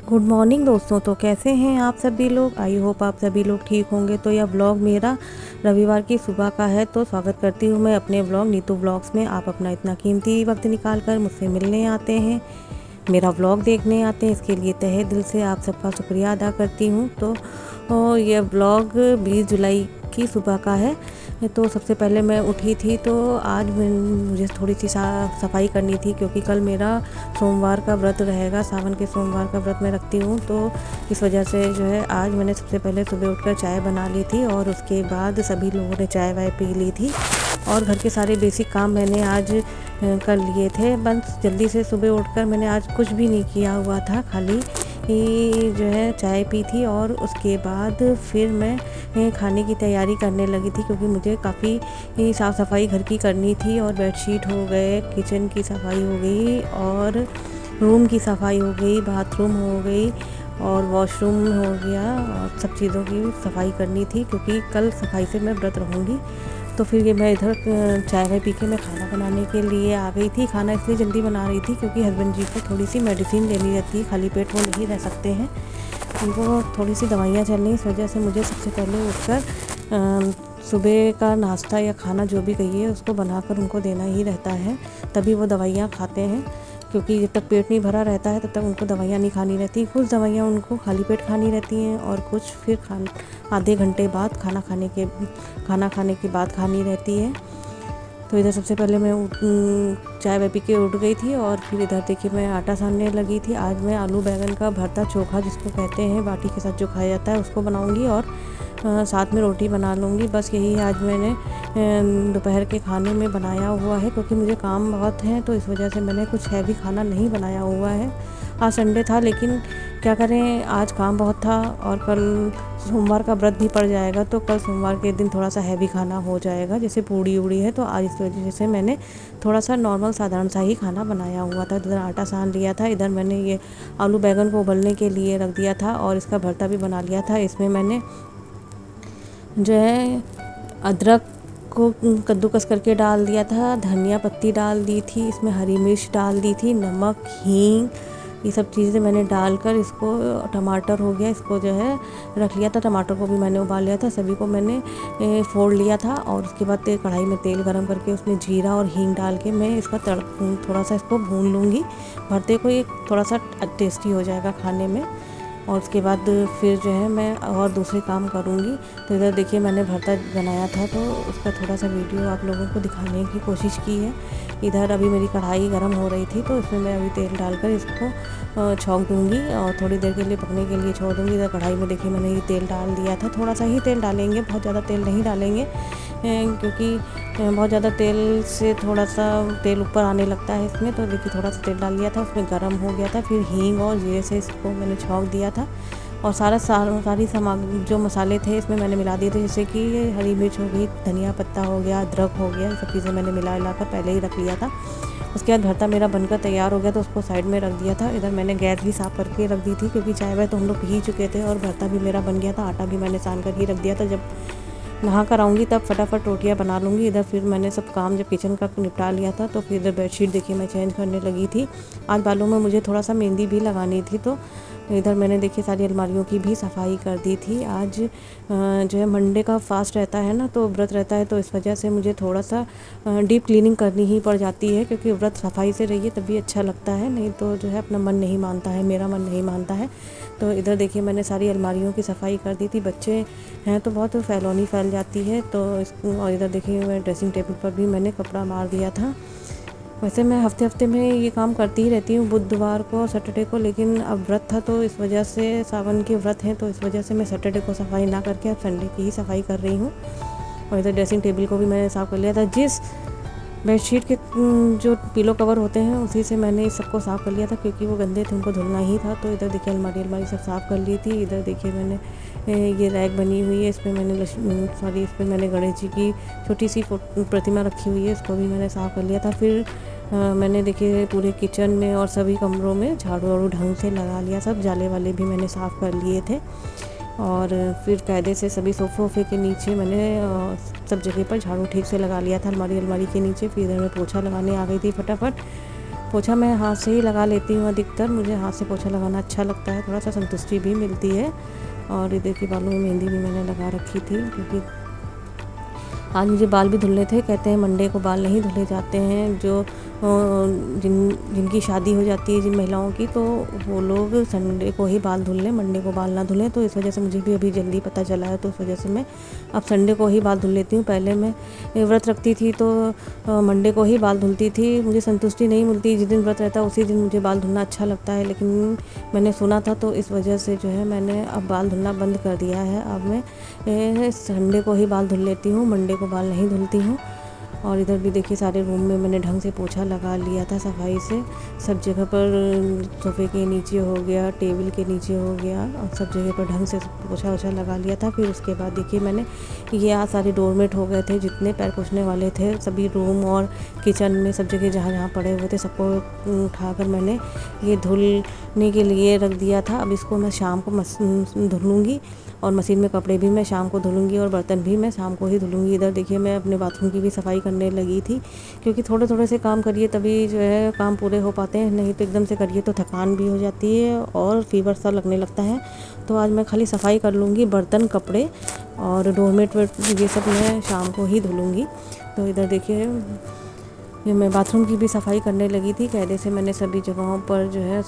Good morning दोस्तों। तो कैसे हैं आप सभी लोग। आई होप आप सभी लोग ठीक होंगे। तो यह व्लॉग मेरा रविवार की सुबह का है। तो स्वागत करती हूँ मैं अपने व्लॉग नीतू व्लॉग्स में। आप अपना इतना कीमती वक्त निकाल कर मुझसे मिलने आते हैं, मेरा व्लॉग देखने आते हैं, इसके लिए तहे दिल से आप सबका शुक्रिया अदा करती हूँ। तो यह व्लॉग 20 जुलाई की सुबह का है। तो सबसे पहले मैं उठी थी तो आज मुझे थोड़ी सी सफाई करनी थी, क्योंकि कल मेरा सोमवार का व्रत रहेगा। सावन के सोमवार का व्रत मैं रखती हूँ, तो इस वजह से जो है आज मैंने सबसे पहले सुबह उठकर चाय बना ली थी और उसके बाद सभी लोगों ने चाय वाय पी ली थी और घर के सारे बेसिक काम मैंने आज कर लिए थे। बस जल्दी से सुबह उठकर मैंने आज कुछ भी नहीं किया हुआ था, खाली ही जो है चाय पी थी और उसके बाद फिर मैं खाने की तैयारी करने लगी थी, क्योंकि मुझे काफ़ी साफ़ सफाई घर की करनी थी और बेडशीट हो गए, किचन की सफाई हो गई और रूम की सफाई हो गई, बाथरूम हो गई और वॉशरूम हो गया और सब चीज़ों की सफाई करनी थी, क्योंकि कल सफाई से मैं व्रत रहूँगी। तो फिर ये मैं इधर चाय वाय पी के मैं खाना बनाने के लिए आ गई थी। खाना इसलिए जल्दी बना रही थी क्योंकि हस्बैंड जी को थोड़ी सी मेडिसिन लेनी रहती है, खाली पेट वो नहीं रह सकते हैं, उनको थोड़ी सी दवाइयाँ चलनी, इस वजह से मुझे सबसे पहले उठकर सुबह का नाश्ता या खाना जो भी कहिए उसको बनाकर उनको देना ही रहता है, तभी वो दवाइयाँ खाते हैं। क्योंकि जब तक पेट नहीं भरा रहता है तब तक उनको दवाइयाँ नहीं खानी रहती। कुछ दवाइयाँ उनको खाली पेट खानी रहती हैं और कुछ फिर आधे घंटे बाद खाना खाने के बाद खानी रहती है। तो इधर सबसे पहले मैं चाय वाय पी के उठ गई थी और फिर इधर देखिए मैं आटा सानने लगी थी। आज मैं आलू बैंगन का भरता चोखा जिसको कहते हैं, बाटी के साथ जो खाया जाता है, उसको बनाऊंगी और साथ में रोटी बना लूँगी। बस यही आज मैंने दोपहर के खाने में बनाया हुआ है, क्योंकि मुझे काम बहुत है तो इस वजह से मैंने कुछ हैवी खाना नहीं बनाया हुआ है। आज संडे था, लेकिन क्या करें, आज काम बहुत था और कल सोमवार का व्रत भी पड़ जाएगा, तो कल सोमवार के दिन थोड़ा सा हैवी खाना हो जाएगा, जैसे पूड़ी उड़ी है। तो आज इस वजह से मैंने थोड़ा सा नॉर्मल साधारण सा ही खाना बनाया हुआ था। इधर आटा सान लिया था, इधर मैंने ये आलू बैंगन को उबलने के लिए रख दिया था और इसका भरता भी बना लिया था। इसमें मैंने जो है अदरक को कद्दूकस करके डाल दिया था, धनिया पत्ती डाल दी थी, इसमें हरी मिर्च डाल दी थी, नमक, हींग, ये सब चीज़ें मैंने डालकर इसको, टमाटर हो गया, इसको जो है रख लिया था। टमाटर को भी मैंने उबाल लिया था, सभी को मैंने फोड़ लिया था और उसके बाद कढ़ाई में तेल गरम करके उसमें जीरा और हींग डाल के मैं इसका थोड़ा सा इसको भून लूँगी। भरते को ये थोड़ा सा टेस्टी हो जाएगा खाने में और उसके बाद फिर जो है मैं और दूसरे काम करूँगी। तो इधर देखिए मैंने भरता बनाया था तो उसका थोड़ा सा वीडियो आप लोगों को दिखाने की कोशिश की है। इधर अभी मेरी कढ़ाई गर्म हो रही थी तो इसमें मैं अभी तेल डालकर इसको छौंक दूँगी और थोड़ी देर के लिए पकने के लिए छोड़ दूँगी। इधर कढ़ाई में देखिए मैंने ये तेल डाल दिया था, थोड़ा सा ही तेल डालेंगे, बहुत ज़्यादा तेल नहीं डालेंगे, क्योंकि बहुत ज़्यादा तेल से थोड़ा सा तेल ऊपर आने लगता है इसमें। तो देखिए थोड़ा सा तेल डाल दिया था, उसमें गर्म हो गया था, फिर हींग और जीरे से इसको मैंने छौंक दिया था और सारी सामग्री जो मसाले थे इसमें मैंने मिला दिए थे, जैसे कि हरी मिर्च हो गई, धनिया पत्ता हो गया, अदरक हो गया, सब चीज़ें मैंने मिला कर पहले ही रख लिया था। उसके बाद भरता मेरा बनकर तैयार हो गया तो उसको साइड में रख दिया था। इधर मैंने गैस भी साफ़ करके रख दी थी, क्योंकि चाय वाय तो हम लोग पी ही चुके थे और भरता भी मेरा बन गया था। आटा भी मैंने सान कर ही रख दिया था, जब नहा कर आऊँगी तब फटाफट रोटियाँ बना लूँगी। इधर फिर मैंने सब काम जब किचन का निपटा लिया था तो फिर इधर बेडशीट देखिए मैं चेंज करने लगी थी। आज बालों में मुझे थोड़ा सा मेहंदी भी लगानी थी, तो इधर मैंने देखिए सारी अलमारियों की भी सफाई कर दी थी। आज जो है मंडे का फास्ट रहता है ना, तो व्रत रहता है, तो इस वजह से मुझे थोड़ा सा डीप क्लीनिंग करनी ही पड़ जाती है, क्योंकि व्रत सफाई से रहिए तभी अच्छा लगता है, नहीं तो जो है अपना मन नहीं मानता है, मेरा मन नहीं मानता है। तो इधर देखिए मैंने सारी अलमारियों की सफाई कर दी थी। बच्चे हैं तो बहुत फैलौनी फैल जाती है, तो इसको, और इधर देखिए मैं ड्रेसिंग टेबल पर भी मैंने कपड़ा मार दिया था। वैसे मैं हफ्ते में ये काम करती ही रहती हूँ, बुधवार को, सैटरडे को, लेकिन अब व्रत था तो इस वजह से, सावन के व्रत हैं तो इस वजह से मैं सैटरडे को सफाई ना करके अब संडे की ही सफाई कर रही हूँ। और इधर ड्रेसिंग टेबल को भी मैंने साफ़ कर लिया था। जिस बेडशीट के जो पिलो कवर होते हैं उसी से मैंने इस सबको साफ़ कर लिया था, क्योंकि वो गंदे थे, उनको धुलना ही था। तो इधर देखिए अलमारी सब साफ़ कर ली थी। इधर देखिए मैंने ये रैक बनी हुई है, इसमें मैंने इसमें मैंने गणेश जी की छोटी सी प्रतिमा रखी हुई है, इसको भी मैंने साफ़ कर लिया था। फिर मैंने देखिए पूरे किचन में और सभी कमरों में झाड़ू वाड़ू ढंग से लगा लिया, सब जाले वाले भी मैंने साफ़ कर लिए थे। और फिर कायदे से सभी सोफ़े के नीचे मैंने सब जगह पर झाड़ू ठीक से लगा लिया था, अलमारी के नीचे। फिर इधर मैं पोछा लगाने आ गई थी फटाफट। पोछा मैं हाथ से ही लगा लेती हूँ अधिकतर, मुझे हाथ से पोछा लगाना अच्छा लगता है, थोड़ा सा संतुष्टि भी मिलती है। और ये देखिए बालों में मेहंदी भी मैंने लगा रखी थी, क्योंकि आज मुझे बाल भी धुलने थे। कहते हैं मंडे को बाल नहीं धुले जाते हैं, जो जिनकी शादी हो जाती है जिन महिलाओं की, तो वो लोग संडे को ही बाल धुल लें, मंडे को बाल ना धुलें। तो इस वजह से मुझे भी अभी जल्दी पता चला है, तो इस वजह से मैं अब संडे को ही बाल धुल लेती हूँ। पहले मैं व्रत रखती थी तो मंडे को ही बाल धुलती थी, मुझे संतुष्टि नहीं मिलती। जिस दिन व्रत रहता है उसी दिन मुझे बाल धुलना अच्छा लगता है, लेकिन मैंने सुना था तो इस वजह से जो है मैंने अब बाल धुलना बंद कर दिया है। अब मैं संडे को ही बाल धुल लेती हूँ, मंडे को बाल नहीं धुलती हूँ। और इधर भी देखिए सारे रूम में मैंने ढंग से पोछा लगा लिया था सफाई से, सब जगह पर, सोफ़े के नीचे हो गया, टेबल के नीचे हो गया, और सब जगह पर ढंग से पोछा वोछा लगा लिया था। फिर उसके बाद देखिए मैंने ये आज सारे डोरमेट हो गए थे, जितने पैर पोछने वाले थे सभी रूम और किचन में सब जगह जहाँ जहाँ पड़े हुए थे सबको उठाकर मैंने ये धुलने के लिए रख दिया था। अब इसको मैं शाम को धुलूँगी, और मशीन में कपड़े भी मैं शाम को धुलूँगी, और बर्तन भी मैं शाम को ही धुलूँगी। इधर देखिए मैं अपने बाथरूम की भी सफाई करने लगी थी, क्योंकि थोड़े थोड़े से काम करिए तभी जो है काम पूरे हो पाते हैं, नहीं तो एकदम से करिए तो थकान भी हो जाती है और फीवर सा लगने लगता है। तो आज मैं खाली सफाई कर लूँगी, बर्तन, कपड़े और डोरमेट ये सब मैं शाम को ही धुलूँगी। तो इधर देखिए ये मैं बाथरूम की भी सफाई करने लगी थी। कायदे से मैंने सभी जगहों पर जो है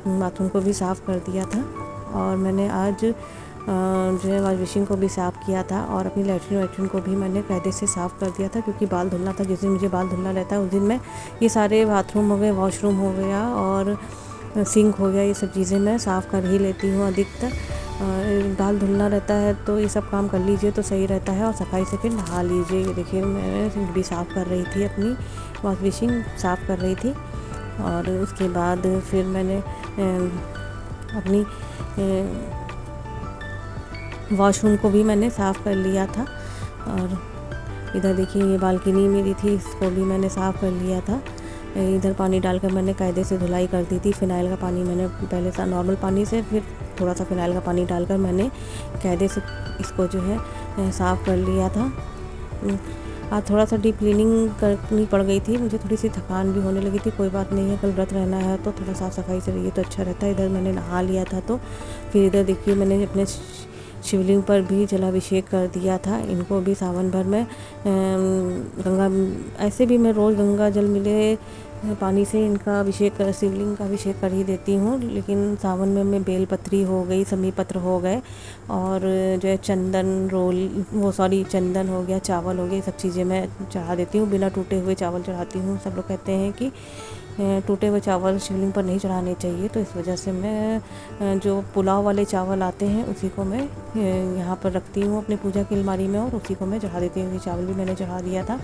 बाथरूम को भी साफ़ कर दिया था, और मैंने आज जो है वॉश बेसिन को भी साफ़ किया था, और अपनी लैट्रिन वैट्रिन को भी मैंने कायदे से साफ़ कर दिया था, क्योंकि बाल धुलना था। जिस दिन मुझे बाल धुलना रहता है उस दिन मैं ये सारे बाथरूम हो गए, वॉशरूम हो गया और सिंक हो गया, ये सब चीज़ें मैं साफ़ कर ही लेती हूँ अधिकतर। बाल धुलना रहता है तो ये सब काम कर लीजिए तो सही रहता है, और सफाई से फिर नहा लीजिए। ये देखिए मैं सिंक भी साफ़ कर रही थी, अपनी वॉश बेसिन साफ़ कर रही थी, और उसके बाद फिर मैंने अपनी वॉशरूम को भी मैंने साफ़ कर लिया था। और इधर देखिए ये बालकनी मेरी थी, इसको भी मैंने साफ़ कर लिया था। इधर पानी डालकर मैंने कायदे से धुलाई कर दी थी। फ़िनाइल का पानी मैंने पहले से नॉर्मल पानी से फिर थोड़ा सा फ़िनाइल का पानी डालकर मैंने कायदे से इसको जो है साफ़ कर लिया था। आज थोड़ा सा डीप क्लीनिंग करनी पड़ गई थी, मुझे थोड़ी सी थकान भी होने लगी थी। कोई बात नहीं है, कल व्रत रहना है तो थोड़ा साफ़ सफाई से रहिए तो अच्छा रहता है। इधर मैंने नहा लिया था, तो फिर इधर देखिए मैंने अपने शिवलिंग पर भी जलाभिषेक कर दिया था। इनको भी सावन भर में गंगा, ऐसे भी मैं रोज़ गंगा जल मिले पानी से इनका अभिषेक, शिवलिंग का अभिषेक कर ही देती हूँ, लेकिन सावन में मैं बेलपत्री हो गई, समी पत्र हो गए, और जो है चंदन हो गया, चावल हो गया, ये सब चीज़ें मैं चढ़ा देती हूँ। बिना टूटे हुए चावल चढ़ाती हूँ। सब लोग कहते हैं कि टूटे हुए चावल शिवलिंग पर नहीं चढ़ाने चाहिए, तो इस वजह से मैं जो पुलाव वाले चावल आते हैं उसी को मैं यहाँ पर रखती हूँ अपने पूजा की अलमारी में, और उसी को मैं चढ़ा देती हूँ। ये चावल भी मैंने चढ़ा दिया था।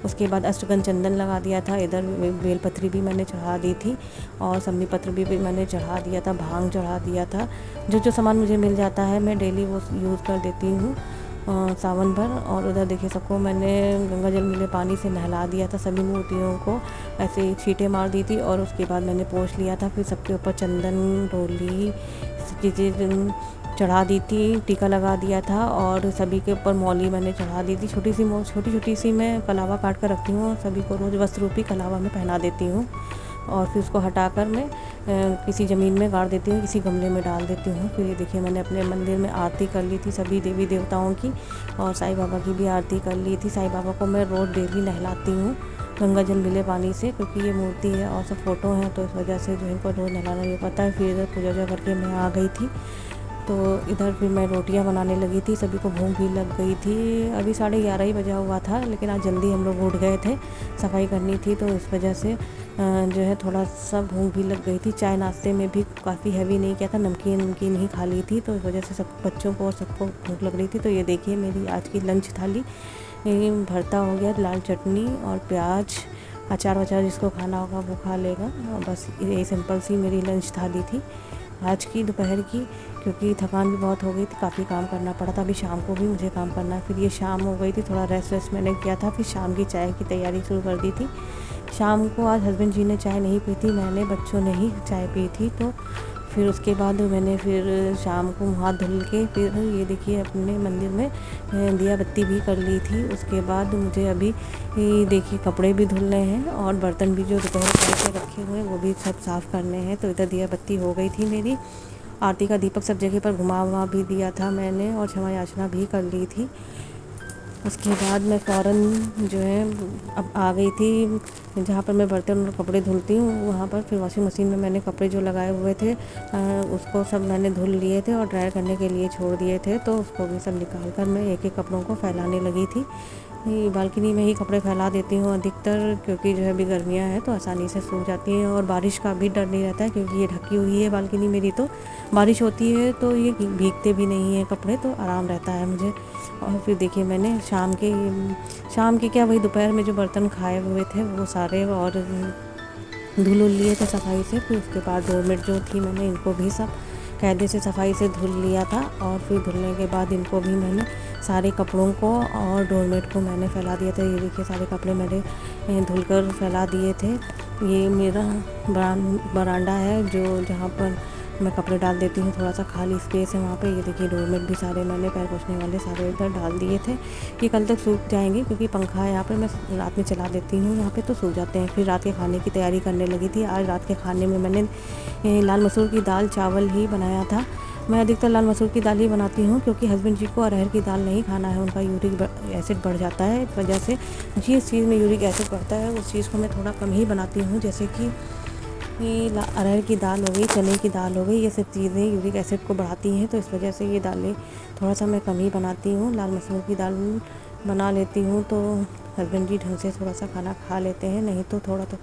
उसके बाद अष्टगंध चंदन लगा दिया था। इधर बेलपत्री भी मैंने चढ़ा दी थी, और सम्मी पत्र भी मैंने चढ़ा दिया था, भांग चढ़ा दिया था। जो जो सामान मुझे मिल जाता है मैं डेली वो यूज़ कर देती हूँ सावन भर। और उधर देखिए सबको मैंने गंगा जल मिले पानी से नहला दिया था, सभी मूर्तियों को ऐसे छींटे मार दी थी, और उसके बाद मैंने पोंछ लिया था। फिर सबके ऊपर चंदन, डोली चीज़ें चढ़ा दी थी, टीका लगा दिया था, और सभी के ऊपर मौली मैंने चढ़ा दी थी। छोटी छोटी सी मैं कलावा काट कर रखती हूँ, सभी को रोज़ वस्त्र रूपी कलावा में पहना देती हूँ, और फिर उसको हटाकर मैं किसी ज़मीन में गाड़ देती हूँ, किसी गमले में डाल देती हूँ। फिर ये देखिए मैंने अपने मंदिर में आरती कर ली थी सभी देवी देवताओं की, और साईं बाबा की भी आरती कर ली थी। साईं बाबा को मैं रोज़ डेली नहलाती हूँ गंगा जल मिले पानी से, क्योंकि ये मूर्ति है और सब फ़ोटो हैं, तो इस वजह से जो इनको रोज़ नहलाना नहीं पता है। फिर इधर पूजा वूजा करके मैं आ गई थी, तो इधर फिर मैं रोटियां बनाने लगी थी। सभी को भूख भी लग गई थी। अभी 11:30 ही बजा हुआ था, लेकिन आज जल्दी हम लोग उठ गए थे, सफाई करनी थी, तो इस वजह से जो है थोड़ा सा भूख भी लग गई थी। चाय नाश्ते में भी काफ़ी हैवी नहीं किया था, नमकीन ही खा ली थी, तो इस वजह से सब बच्चों को और सबको भूख लग रही थी। तो ये देखिए मेरी आज की लंच थाली, भरता हो गया, लाल चटनी और प्याज, अचार वचार जिसको खाना होगा वो खा लेगा, और बस यही सिंपल सी मेरी लंच थाली थी आज की दोपहर की, क्योंकि थकान भी बहुत हो गई थी, काफ़ी काम करना पड़ा था। अभी शाम को भी मुझे काम करना है। फिर ये शाम हो गई थी, थोड़ा रेस्ट मैंने किया था, फिर शाम की चाय की तैयारी शुरू कर दी थी। शाम को आज हस्बैंड जी ने चाय नहीं पी थी, मैंने बच्चों ने ही चाय पी थी, तो फिर उसके बाद मैंने फिर शाम को हाथ धुल के फिर ये देखिए अपने मंदिर में दिया बत्ती भी कर ली थी। उसके बाद मुझे अभी देखिए कपड़े भी धुलने हैं और बर्तन भी जो दोपहर करके रखे हुए हैं वो भी सब साफ़ करने हैं। तो इधर दिया बत्ती हो गई थी मेरी। आरती का दीपक सब जगह पर घुमा भी दिया था मैंने और क्षमा याचना भी कर ली थी। उसके बाद मैं फ़ौरन जो है अब आ गई थी जहाँ पर मैं बर्तन और कपड़े धुलती हूँ वहाँ पर। फिर वॉशिंग मशीन में मैंने कपड़े जो लगाए हुए थे उसको सब मैंने धुल लिए थे और ड्राई करने के लिए छोड़ दिए थे। तो उसको भी सब निकाल कर मैं एक एक कपड़ों को फैलाने लगी थी। बालकनी में ही कपड़े फैला देती हूँ अधिकतर, क्योंकि जो है अभी गर्मियाँ हैं तो आसानी से सूख जाती हैं और बारिश का भी डर नहीं रहता है, क्योंकि ये ढकी हुई है बालकनी मेरी। तो बारिश होती है तो ये भीगते भी नहीं हैं कपड़े, तो आराम रहता है मुझे। और फिर देखिए मैंने शाम के क्या वही दोपहर में जो बर्तन खाए हुए थे वो सारे और धुल लिए थे सफाई से। फिर उसके बाद डोरमेट जो थी मैंने इनको भी सब कायदे से सफाई से धुल लिया था। और फिर धुलने के बाद इनको भी मैंने सारे कपड़ों को और डोरमेट को मैंने फैला दिया था। ये देखिए सारे कपड़े मैंने धुलकर फैला दिए थे। ये मेरा बरांडा है जो जहाँ पर मैं कपड़े डाल देती हूँ, थोड़ा सा खाली स्पेस है वहाँ पे। ये देखिए डोरमेट भी सारे मैंने पैर पोंछने वाले सारे इधर डाल दिए थे। ये कल तक सूख जाएंगे क्योंकि पंखा है यहाँ पर, मैं रात में चला देती हूँ यहाँ पे तो सूख जाते हैं। फिर रात के खाने की तैयारी करने लगी थी। आज रात के खाने में मैंने लाल मसूर की दाल चावल ही बनाया था। मैं अधिकतर लाल मसूर की दाल ही बनाती हूँ क्योंकि हस्बैंड जी को अरहर की दाल नहीं खाना है, उनका यूरिक एसिड बढ़ जाता है। इस वजह से जिस चीज़ में यूरिक एसिड बढ़ता है उस चीज़ को मैं थोड़ा कम ही बनाती हूँ, जैसे कि अरहर की दाल हो गई, चने की दाल हो गई। ये सब चीज़ें यूरिक एसिड को बढ़ाती हैं, तो इस वजह से ये दालें थोड़ा सा मैं कम ही बनाती हूँ। लाल मसूर की दाल बना लेती हूँ तो हस्बैंड जी ढंग से थोड़ा सा खाना खा लेते हैं, नहीं तो थोड़ा तो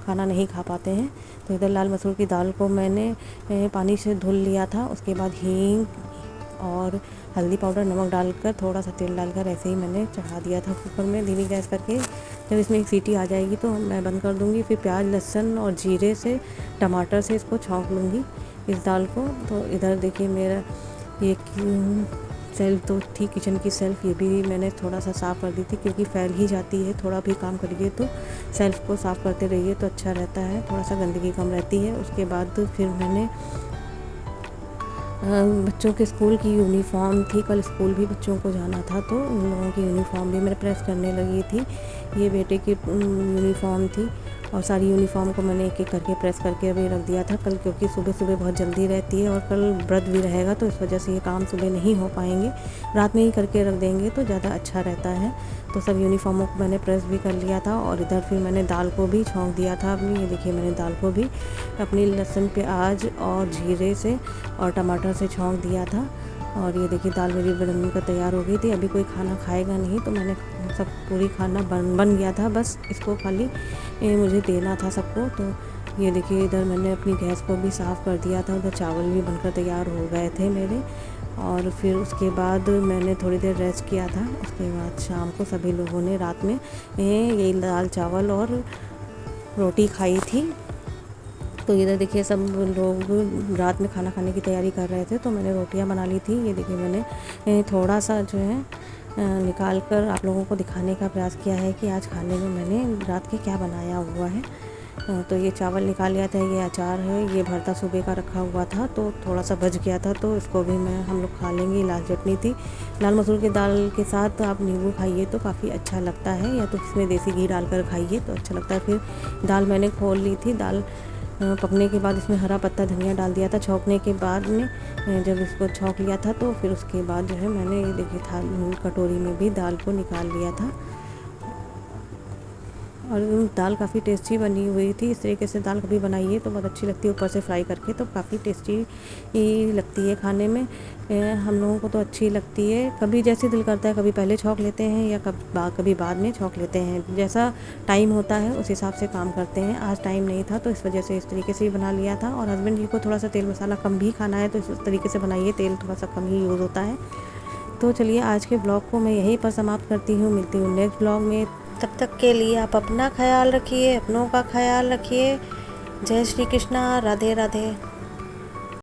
खाना नहीं खा पाते हैं। तो इधर लाल मसूर की दाल को मैंने पानी से धुल लिया था। उसके बाद हींग और हल्दी पाउडर नमक डालकर थोड़ा सा तेल डालकर ऐसे ही मैंने चढ़ा दिया था कुकर में धीमी गैस करके। जब इसमें एक सीटी आ जाएगी तो मैं बंद कर दूँगी। फिर प्याज लहसुन और जीरे से टमाटर से इसको छौंक लूँगी इस दाल को। तो इधर देखिए मेरा ये सेल्फ तो थी किचन की सेल्फ, ये भी मैंने थोड़ा सा साफ़ कर दी थी क्योंकि फैल ही जाती है। थोड़ा भी काम करिए तो सेल्फ को साफ़ करते रहिए तो अच्छा रहता है, थोड़ा सा गंदगी कम रहती है। उसके बाद फिर मैंने बच्चों के स्कूल की यूनिफ़ॉर्म थी, कल स्कूल भी बच्चों को जाना था तो उन लोगों की यूनिफ़ॉर्म भी मैं प्रेस करने लगी थी। ये बेटे की यूनिफ़ॉर्म थी और सारी यूनिफ़ॉर्म को मैंने एक एक करके प्रेस करके अभी रख दिया था कल, क्योंकि सुबह सुबह बहुत जल्दी रहती है और कल व्रत भी रहेगा तो इस वजह से ये काम सुबह नहीं हो पाएंगे, रात में ही करके रख देंगे तो ज़्यादा अच्छा रहता है। तो सब यूनिफ़ॉर्मों को मैंने प्रेस भी कर लिया था और इधर फिर मैंने दाल को भी छौंक दिया था अपनी। ये देखिए मैंने दाल को भी अपनी लहसुन प्याज और जीरे से और टमाटर से छौंक दिया था। और ये देखिए दाल मेरी बनकर तैयार हो गई थी। अभी कोई खाना खाएगा नहीं तो मैंने सब पूरी खाना बन गया था, बस इसको खाली मुझे देना था सबको। तो ये देखिए इधर मैंने अपनी गैस को भी साफ़ कर दिया था, उधर चावल भी बनकर तैयार हो गए थे मेरे। और फिर उसके बाद मैंने थोड़ी देर रेस्ट किया था। उसके बाद शाम को सभी लोगों ने रात में यही दाल चावल और रोटी खाई थी। तो इधर देखिए सब लोग रात में खाना खाने की तैयारी कर रहे थे तो मैंने रोटियां बना ली थी। ये देखिए मैंने थोड़ा सा जो है निकाल कर आप लोगों को दिखाने का प्रयास किया है कि आज खाने में मैंने रात के क्या बनाया हुआ है। तो ये चावल निकाल लिया था, ये अचार है, ये भरता सुबह का रखा हुआ था तो थोड़ा सा बच गया था तो इसको भी हम लोग खा लेंगे। लाल चटनी थी, लाल मसूर की दाल के साथ आप नींबू खाइए तो काफ़ी अच्छा लगता है, या तो इसमें देसी घी डालकर खाइए तो अच्छा लगता है। फिर दाल मैंने खोल ली थी, दाल पकने के बाद इसमें हरा पत्ता धनिया डाल दिया था छौंकने के बाद में। जब इसको छौंक लिया था तो फिर उसके बाद जो है मैंने ये देखिए थाली कटोरी में भी दाल को निकाल लिया था और दाल काफ़ी टेस्टी बनी हुई थी। इस तरीके से दाल कभी बनाइए तो बहुत अच्छी लगती है, ऊपर से फ्राई करके तो काफ़ी टेस्टी ही लगती है खाने में। हम लोगों को तो अच्छी लगती है, कभी जैसे दिल करता है कभी पहले छौंक लेते हैं या कभी बाद में छौंक लेते हैं, जैसा टाइम होता है उस हिसाब से काम करते हैं। आज टाइम नहीं था तो इस वजह से इस तरीके से ही बना लिया था। और हस्बैंड जी को थोड़ा सा तेल मसाला कम भी खाना है तो इस तरीके से बनाइए, तेल थोड़ा सा कम ही यूज़ होता है। तो चलिए आज के ब्लॉग को मैं यहीं पर समाप्त करती हूँ, मिलती हूँ नेक्स्ट ब्लॉग में। तब तक के लिए आप अपना ख्याल रखिए, अपनों का ख्याल रखिए। जय श्री कृष्णा, राधे राधे।